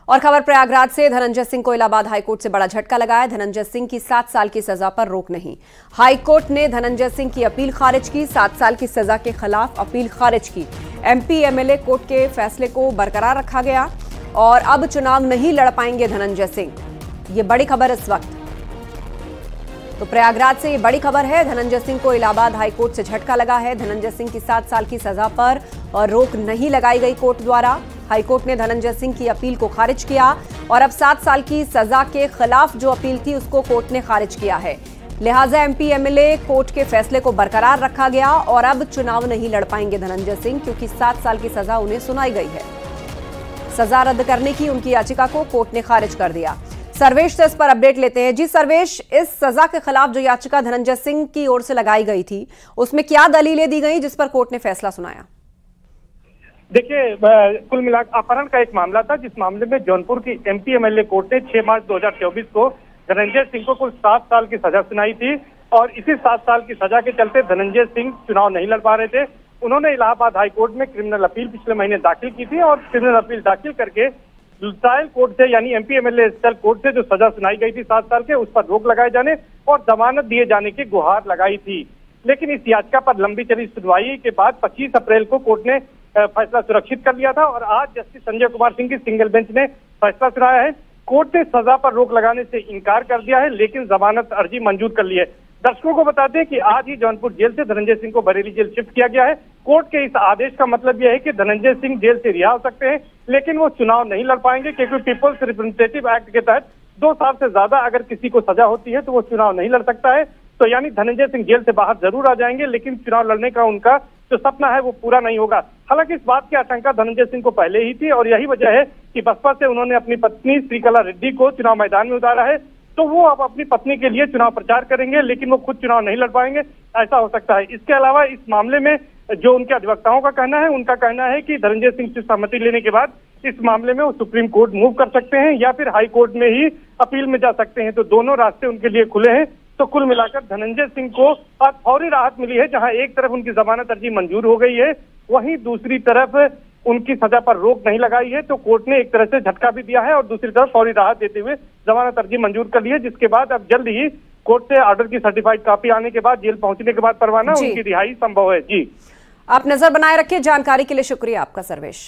और खबर प्रयागराज से, धनंजय सिंह को इलाहाबाद हाईकोर्ट से बड़ा झटका लगा है। धनंजय सिंह की 7 साल की सजा पर रोक नहीं। हाईकोर्ट ने धनंजय सिंह की अपील खारिज की। 7 साल की सजा के खिलाफ अपील खारिज की। एमपी एमएलए कोर्ट के फैसले को बरकरार रखा गया और अब चुनाव नहीं लड़ पाएंगे धनंजय सिंह। ये बड़ी खबर इस वक्त। तो प्रयागराज से ये बड़ी खबर है। धनंजय सिंह को इलाहाबाद हाईकोर्ट से झटका लगा है। धनंजय सिंह की 7 साल की सजा पर और रोक नहीं लगाई गई कोर्ट द्वारा। हाईकोर्ट ने धनंजय सिंह की अपील को खारिज किया और अब 7 साल की सजा के खिलाफ जो अपील थी उसको कोर्ट ने खारिज किया है। लिहाजा एमपी एमएलए कोर्ट के फैसले को बरकरार रखा गया और अब चुनाव नहीं लड़ पाएंगे धनंजय सिंह, क्योंकि 7 साल की सजा उन्हें सुनाई गई है। सजा रद्द करने की उनकी याचिका को कोर्ट ने खारिज कर दिया। सर्वेश से इस पर अपडेट लेते हैं। जी सर्वेश, इस सजा के खिलाफ जो याचिका धनंजय सिंह की ओर से लगाई गई थी उसमें क्या दलीलें दी गई जिस पर कोर्ट ने फैसला सुनाया? देखिए, कुल मिलाकर अपहरण का एक मामला था, जिस मामले में जौनपुर की एमपी एमएलए कोर्ट ने 6 मार्च 2024 को धनंजय सिंह को कुल 7 साल की सजा सुनाई थी और इसी 7 साल की सजा के चलते धनंजय सिंह चुनाव नहीं लड़ पा रहे थे। उन्होंने इलाहाबाद हाईकोर्ट में क्रिमिनल अपील पिछले महीने दाखिल की थी और क्रिमिनल अपील दाखिल करके ट्रायल कोर्ट से यानी एमपी एमएलए कोर्ट से जो सजा सुनाई गई थी 7 साल के, उस पर रोक लगाए जाने और जमानत दिए जाने की गुहार लगाई थी। लेकिन इस याचिका पर लंबी चली सुनवाई के बाद 25 अप्रैल को कोर्ट ने फैसला सुरक्षित कर लिया था और आज जस्टिस संजय कुमार सिंह की सिंगल बेंच ने फैसला सुनाया है। कोर्ट ने सजा पर रोक लगाने से इनकार कर दिया है, लेकिन जमानत अर्जी मंजूर कर ली है। दर्शकों को बता दें कि आज ही जौनपुर जेल से धनंजय सिंह को बरेली जेल शिफ्ट किया गया है। कोर्ट के इस आदेश का मतलब यह है कि धनंजय सिंह जेल से रिहा हो सकते हैं, लेकिन वो चुनाव नहीं लड़ पाएंगे, क्योंकि पीपल्स रिप्रेजेंटेटिव एक्ट के तहत 2 साल से ज्यादा अगर किसी को सजा होती है तो वो चुनाव नहीं लड़ सकता है। तो यानी धनंजय सिंह जेल से बाहर जरूर आ जाएंगे, लेकिन चुनाव लड़ने का उनका जो सपना है वो पूरा नहीं होगा। हालांकि इस बात की आशंका धनंजय सिंह को पहले ही थी और यही वजह है कि बसपा से उन्होंने अपनी पत्नी श्रीकला रेड्डी को चुनाव मैदान में उतारा है। तो वो अब अपनी पत्नी के लिए चुनाव प्रचार करेंगे, लेकिन वो खुद चुनाव नहीं लड़ पाएंगे, ऐसा हो सकता है। इसके अलावा इस मामले में जो उनके अधिवक्ताओं का कहना है, उनका कहना है कि धनंजय सिंह से सहमति लेने के बाद इस मामले में वो सुप्रीम कोर्ट मूव कर सकते हैं या फिर हाई कोर्ट में ही अपील में जा सकते हैं। तो दोनों रास्ते उनके लिए खुले हैं। तो कुल मिलाकर धनंजय सिंह को आज फौरी राहत मिली है, जहां एक तरफ उनकी जमानत अर्जी मंजूर हो गई है, वहीं दूसरी तरफ उनकी सजा पर रोक नहीं लगाई है। तो कोर्ट ने एक तरह से झटका भी दिया है और दूसरी तरफ फौरी राहत देते हुए जमानत अर्जी मंजूर कर ली है, जिसके बाद अब जल्द ही कोर्ट से ऑर्डर की सर्टिफाइड कॉपी आने के बाद जेल पहुंचने के बाद परवाना उनकी रिहाई संभव है। जी, आप नजर बनाए रखिए। जानकारी के लिए शुक्रिया आपका सर्वेश।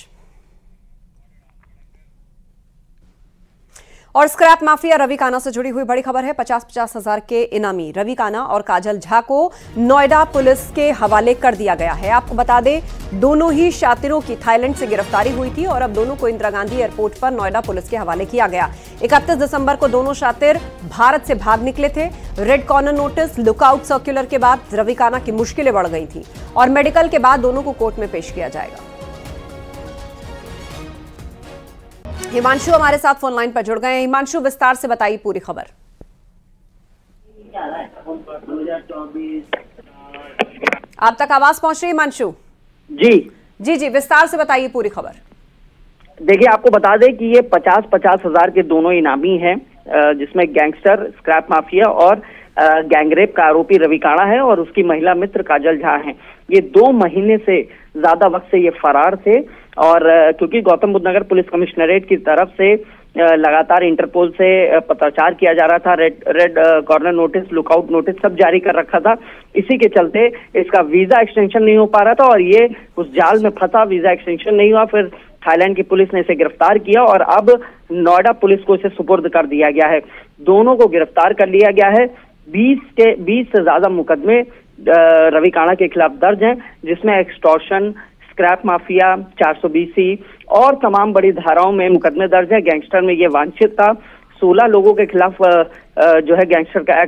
और स्क्रैप माफिया रवि काना से जुड़ी हुई बड़ी खबर है। 50-50 हजार के इनामी रवि काना और काजल झा को नोएडा पुलिस के हवाले कर दिया गया है। आपको बता दें, दोनों ही शातिरों की थाईलैंड से गिरफ्तारी हुई थी और अब दोनों को इंदिरा गांधी एयरपोर्ट पर नोएडा पुलिस के हवाले किया गया। 31 दिसंबर को दोनों शातिर भारत से भाग निकले थे। Red corner notice, lookout circular के बाद रवि काना की मुश्किलें बढ़ गई थी और मेडिकल के बाद दोनों को कोर्ट में पेश किया जाएगा। हिमांशु हमारे साथ फोन लाइन पर जुड़ गए हैं। हिमांशु, विस्तार से बताइए पूरी खबर। आप तक आवाज पहुंच रही है हिमांशु? जी, विस्तार से बताइए पूरी खबर। देखिए, आपको बता दें कि ये 50-50 हजार के दोनों इनामी हैं, जिसमें गैंगस्टर, स्क्रैप माफिया और गैंगरेप का आरोपी रवि काना है और उसकी महिला मित्र काजल झा हैं। ये 2 महीने से ज्यादा वक्त से ये फरार थे और क्योंकि गौतम बुद्ध नगर पुलिस कमिश्नरेट की तरफ से लगातार इंटरपोल से पत्राचार किया जा रहा था, red corner notice, lookout notice सब जारी कर रखा था। इसी के चलते इसका वीजा एक्सटेंशन नहीं हो पा रहा था और ये उस जाल में फंसा, वीजा एक्सटेंशन नहीं हुआ। फिर थाईलैंड की पुलिस ने इसे गिरफ्तार किया और अब नोएडा पुलिस को इसे सुपुर्द कर दिया गया है। दोनों को गिरफ्तार कर लिया गया है। 20 से ज्यादा मुकदमे रवि काना के खिलाफ दर्ज हैं, जिसमें एक्सटॉर्शन, स्क्रैप माफिया, 420C और तमाम बड़ी धाराओं में मुकदमे दर्ज है। गैंगस्टर में ये वांछित था। 16 लोगों के खिलाफ जो है गैंगस्टर का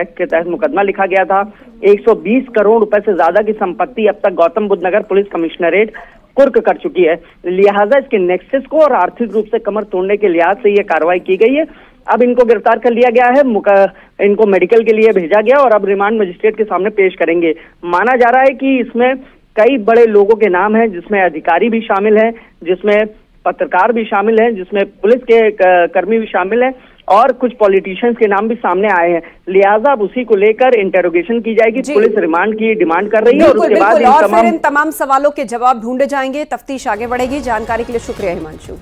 एक्ट के तहत मुकदमा लिखा गया था। 120 करोड़ रुपए से ज्यादा की संपत्ति अब तक गौतम बुद्ध नगर पुलिस कमिश्नरेट कुर्क कर चुकी है। लिहाजा इसके नेक्सस को और आर्थिक रूप से कमर तोड़ने के लिहाज से ये कार्रवाई की गई है। अब इनको गिरफ्तार कर लिया गया है, इनको मेडिकल के लिए भेजा गया और अब रिमांड मजिस्ट्रेट के सामने पेश करेंगे। माना जा रहा है कि इसमें कई बड़े लोगों के नाम हैं, जिसमें अधिकारी भी शामिल हैं, जिसमें पत्रकार भी शामिल हैं, जिसमें पुलिस के कर्मी भी शामिल हैं और कुछ पॉलिटिशियंस के नाम भी सामने आए हैं। लिहाजा अब उसी को लेकर इंटेरोगेशन की जाएगी। पुलिस रिमांड की डिमांड कर रही है और उसके बाद इन तमाम सवालों के जवाब ढूंढे जाएंगे, तफ्तीश आगे बढ़ेगी। जानकारी के लिए शुक्रिया हिमांशु।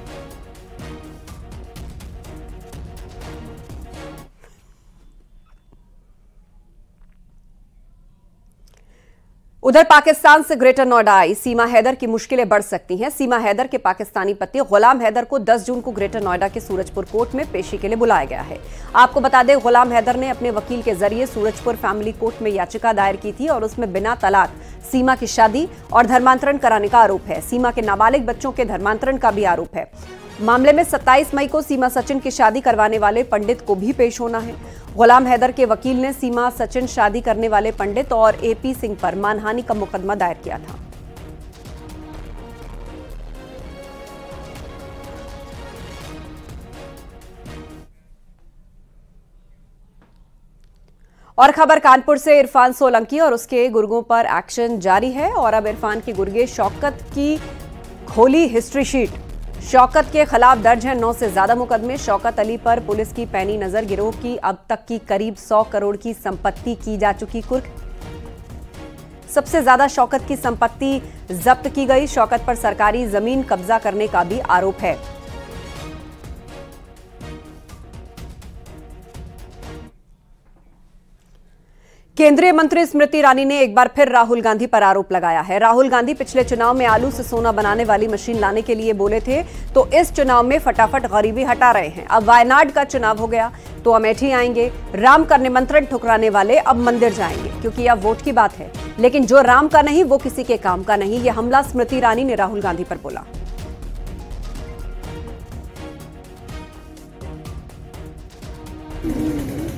उधर पाकिस्तान से ग्रेटर नोएडा आई सीमा हैदर की मुश्किलें बढ़ सकती हैं। सीमा हैदर के पाकिस्तानी पति गुलाम हैदर को 10 जून को ग्रेटर नोएडा के सूरजपुर कोर्ट में पेशी के लिए बुलाया गया है। आपको बता दें, गुलाम हैदर ने अपने वकील के जरिए सूरजपुर फैमिली कोर्ट में याचिका दायर की थी और उसमें बिना तलाक सीमा की शादी और धर्मांतरण कराने का आरोप है। सीमा के नाबालिग बच्चों के धर्मांतरण का भी आरोप है। मामले में 27 मई को सीमा सचिन की शादी करवाने वाले पंडित को भी पेश होना है। गुलाम हैदर के वकील ने सीमा सचिन शादी करने वाले पंडित और एपी सिंह पर मानहानि का मुकदमा दायर किया था। और खबर कानपुर से, इरफान सोलंकी और उसके गुर्गों पर एक्शन जारी है और अब इरफान के गुर्गे शौकत की खोली हिस्ट्री शीट। शौकत के खिलाफ दर्ज है 9 से ज्यादा मुकदमे। शौकत अली पर पुलिस की पैनी नजर। गिरोह की अब तक की करीब 100 करोड़ की संपत्ति की जा चुकी कुर्क। सबसे ज्यादा शौकत की संपत्ति जब्त की गई। शौकत पर सरकारी जमीन कब्जा करने का भी आरोप है। केंद्रीय मंत्री स्मृति ईरानी ने एक बार फिर राहुल गांधी पर आरोप लगाया है। राहुल गांधी पिछले चुनाव में आलू से सोना बनाने वाली मशीन लाने के लिए बोले थे, तो इस चुनाव में फटाफट गरीबी हटा रहे हैं। अब वायनाड का चुनाव हो गया तो अमेठी आएंगे। राम का निमंत्रण ठुकराने वाले अब मंदिर जाएंगे, क्योंकि अब वोट की बात है। लेकिन जो राम का नहीं वो किसी के काम का नहीं। यह हमला स्मृति ईरानी ने राहुल गांधी पर बोला।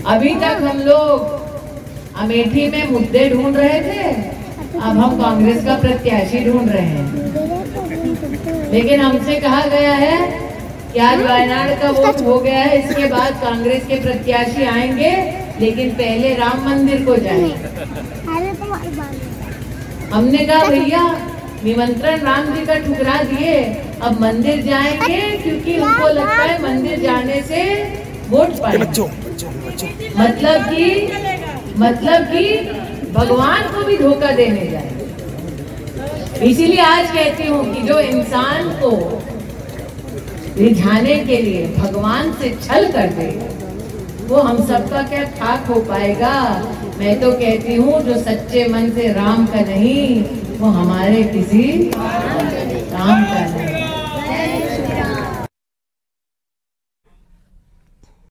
अभी तक हम लोग अमेठी में मुद्दे ढूंढ रहे थे, अब हम कांग्रेस का प्रत्याशी ढूंढ रहे हैं। लेकिन हमसे कहा गया है कि आज वायनाड का वोट हो गया है, इसके बाद कांग्रेस के प्रत्याशी आएंगे, लेकिन पहले राम मंदिर को जाएंगे। हमने कहा भैया निमंत्रण राम जी का ठुकरा दिए, अब मंदिर जाएंगे, क्योंकि उनको लगता है मंदिर जाने से वोट पाएंगे। मतलब कि भगवान को भी धोखा देने जाए। इसीलिए आज कहती हूँ कि जो इंसान को रिझाने के लिए भगवान से छल कर दे, वो हम सबका क्या खाक हो पाएगा। मैं तो कहती हूँ जो सच्चे मन से राम का नहीं, वो हमारे किसी काम का नहीं।